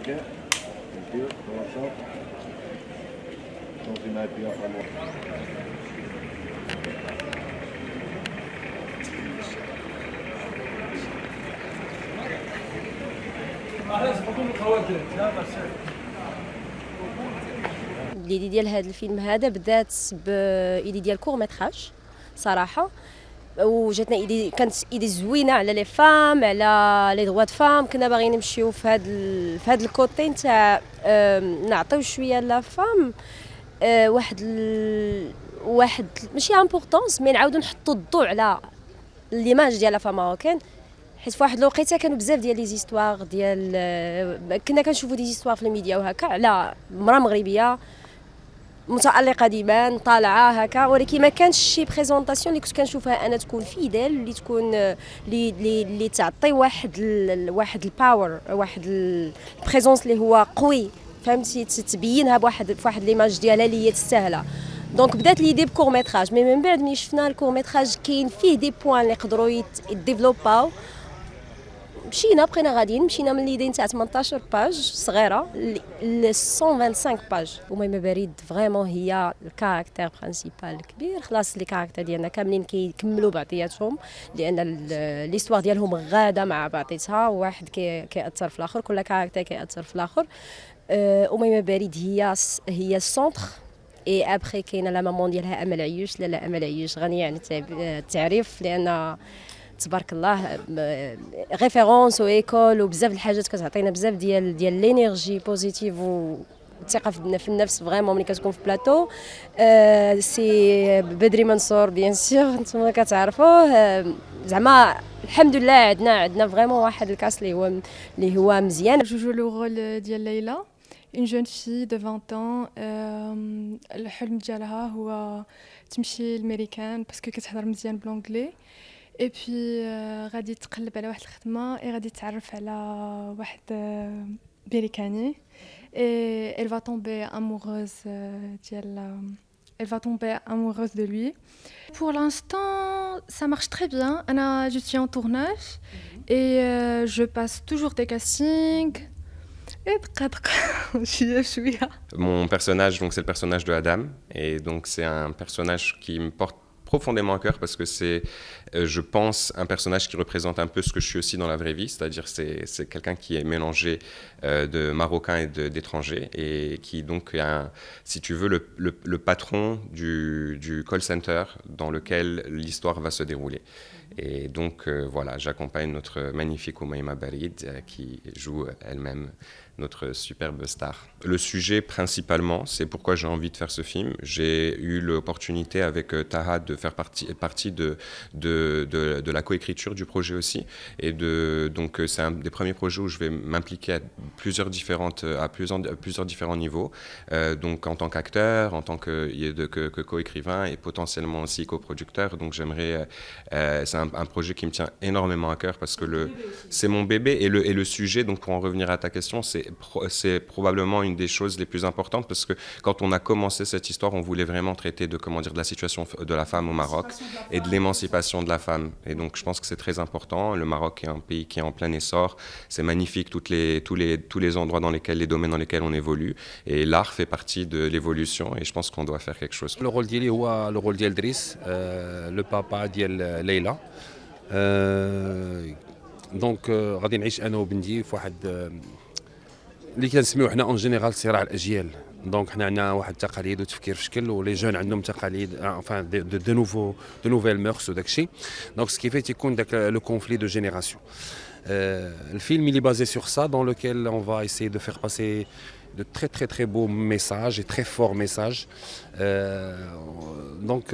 Ok. Thank you. Comment ça? Don't deny me off on الإيدي ديال هذا الفيلم هذا بدات بإيدي ديال كور ميتراج صراحه، وجاتنا ايدي كانت ايدي زوينه على لي فام، على لي دروا د فام. كنا باغيين نمشيو في هذا الكوتي نتاع نعطيو شويه لا فام واحد ماشي امبورطونس، مي نعاودو نحطو الضوء على ليماج ديال لا فام ماروكان. حيت في واحد الوقيته كانوا بزاف ديال لي زيستوار ديال كنا كنشوفوا دي زيستوار في الميديا وهكا على مراه مغربيه متالقه ديما طالعه هكا، ولكن ما كانش شي بريزونطاسيون اللي كنت كنشوفها انا تكون فيدال، اللي تكون اللي تعطي واحد الباور، واحد البريزونس اللي هو قوي، فهمتي، تبينها في واحد ليماج ديالها اللي هي تستاهلها. دونك بدات ليدي بكور ميتراج، مي من بعد ملي شفنا الكور ميتراج كاين فيه دي بوين اللي يقدروا يديفلوباو، بقينا غاديين، مشينا من ليدي نتاع 18 باج صغيره ل 125 باج. وميمه بريد فريمون هي الكاركتير برينسيبال الكبير، خلاص لي كاركتير ديالنا كاملين كيكملوا بعضياتهم، لان ليستوار ديالهم غاده مع بعضيتها، واحد كيأثر في الاخر، كل كاركتير كيأثر في الاخر. وميمه بريد هي السونتر. اي ابخي كاينه لا مامون ديالها امل عيوش. لا امل عيوش غنيه عن التعريف، لان تبارك الله ريفيرونس وايكول وبزاف الحاجات كتعطينا بزاف ديال لينيرجي بوزيتيف والثقه في النفس فريمون ملي كتكون في بلاطو. سي بدري منصور بيان سور نتوما كتعرفوه. زعما الحمد لله عندنا فريمون واحد الكاس اللي هو مزيان. Je joue le rôle ديال ليلى، une jeune fille de 20 ans. الحلم ديالها هو تمشي للميريكان باسكو كتهضر مزيان بلونجلي، اي بي غادي تقلب على واحد الخدمه، اي غادي تعرف على واحد امريكاني، اي elle va tomber amoureuse elle va tomber amoureuse de lui. Pour l'instant ça marche très bien. je suis en tournage et je passe toujours des castings. Mon personnage, donc, c'est le personnage de Adam, et donc c'est un personnage qui me porte profondément à cœur parce que c'est, je pense, un personnage qui représente un peu ce que je suis aussi dans la vraie vie, c'est-à-dire c'est quelqu'un qui est mélangé de Marocains et d'étrangers, et qui donc est, si tu veux, le patron du call center dans lequel l'histoire va se dérouler. Et donc voilà, j'accompagne notre magnifique Oumaima Barid qui joue elle-même notre superbe star. Le sujet principalement, c'est pourquoi j'ai envie de faire ce film. J'ai eu l'opportunité avec Taha de faire partie de la coécriture du projet aussi. Et donc c'est un des premiers projets où je vais m'impliquer à plusieurs différents niveaux. Donc en tant qu'acteur, en tant que coécrivain et potentiellement aussi coproducteur. Donc j'aimerais... c'est un projet qui me tient énormément à cœur parce que c'est mon bébé. Et le sujet, donc pour en revenir à ta question, c'est probablement une des choses les plus importantes parce que quand on a commencé cette histoire, on voulait vraiment traiter de la situation de la femme au Maroc et de l'émancipation de la femme. Et donc je pense que c'est très important. Le Maroc est un pays qui est en plein essor. C'est magnifique tous les endroits dans lesquels, les domaines dans lesquels on évolue. Et l'art fait partie de l'évolution et je pense qu'on doit faire quelque chose. Le rôle ديالي هو le rôle ديال دريس، le papa ديال ليلى. دونك غادي نعيش انا وبنتي في واحد اللي كنسميوه حنا اون جينيرال صراع الاجيال. دونك حنا عندنا واحد التقاليد وتفكير في شكل، ولي جون عندهم تقاليد انفان دو نوفيل مورس وداك الشيء. دونك سكيفي تيكون داك لو كونفلي دو جينيراسيون. الفيلم il est basé sur ça, dans lequel on va essayer de faire passer de très très très beaux messages et très forts messages. Donc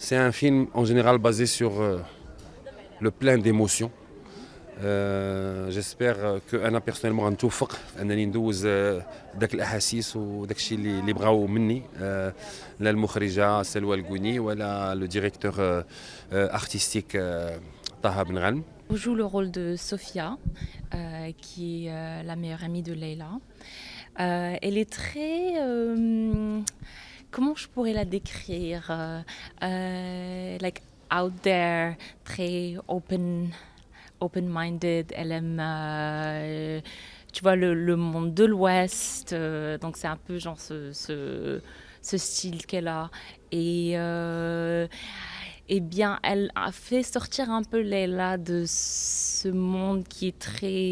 c'est un film en général basé sur le plein d'émotions. جيسبر كو انا بيرسونيلمون غنتوفق انني ندوز داك الاحاسيس وداك الشيء اللي بغاو مني، لا المخرجه سلوى القوني ولا لو ديريكتور ارتستيك طه بن غنم. Je joue le rôle de Sophia, qui est la meilleure amie de Leila. Elle est très... comment je pourrais la décrire, like out there, très open-minded. Elle aime tu vois, le monde de l'Ouest. Donc c'est un peu genre ce style qu'elle a. Et bien, elle a fait sortir un peu Leila de ce monde qui est très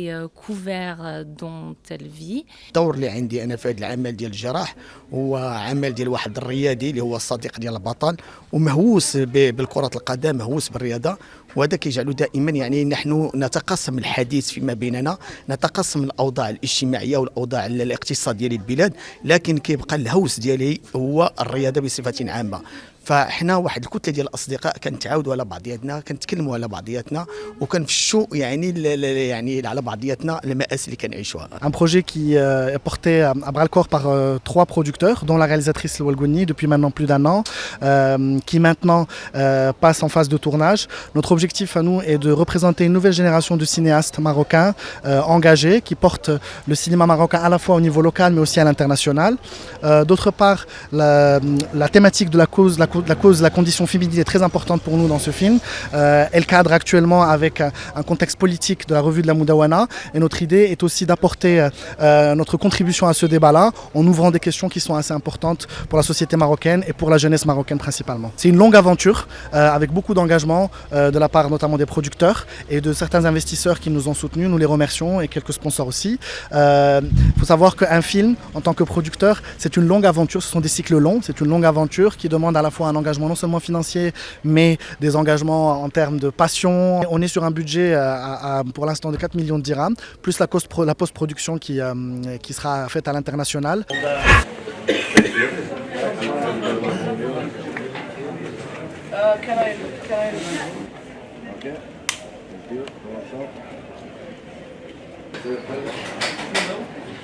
couvert dont elle vit. الدور اللي عندي انا في هذا العمل ديال الجراح هو عمل ديال واحد الرياضي اللي هو الصديق ديال البطل ومهووس بالكرة القدم، مهووس بالرياضة، وهذا كيجعل دائما يعني نحن نتقاسم الحديث فيما بيننا، نتقاسم الاوضاع الاجتماعيه والاوضاع الاقتصاديه للبلاد، لكن كيبقى الهوس ديالي هو الرياضه بصفه عامه. فاحنا واحد الكتله ديال الاصدقاء كنتعاودوا على بعضياتنا، كنتكلموا على بعضياتنا وكنفشوا يعني على بعضياتنا المآسي اللي كنعيشوها. Un projet qui est porté à bras le corps par 3 producteurs, dont la réalisatrice Lwal Gouni depuis maintenant plus d'1 an, qui maintenant passe en phase de tournage. Notre objectif à nous est de représenter une nouvelle génération de cinéastes marocains engagés qui portent le cinéma marocain à la fois au niveau local mais aussi à l'international. D'autre part, la thématique de la condition féminine est très importante pour nous dans ce film. Elle cadre actuellement avec un contexte politique de la revue de la Moudawana, et notre idée est aussi d'apporter notre contribution à ce débat-là en ouvrant des questions qui sont assez importantes pour la société marocaine et pour la jeunesse marocaine principalement. C'est une longue aventure avec beaucoup d'engagement de la part notamment des producteurs et de certains investisseurs qui nous ont soutenus. Nous les remercions, et quelques sponsors aussi. Il faut savoir qu'un film, en tant que producteur, c'est une longue aventure, ce sont des cycles longs, c'est une longue aventure qui demande à la fois un engagement non seulement financier, mais des engagements en termes de passion. On est sur un budget pour l'instant de 4 millions de dirhams, plus la post-production qui sera faite à l'international. Ok. Thank you. Dans la chambre.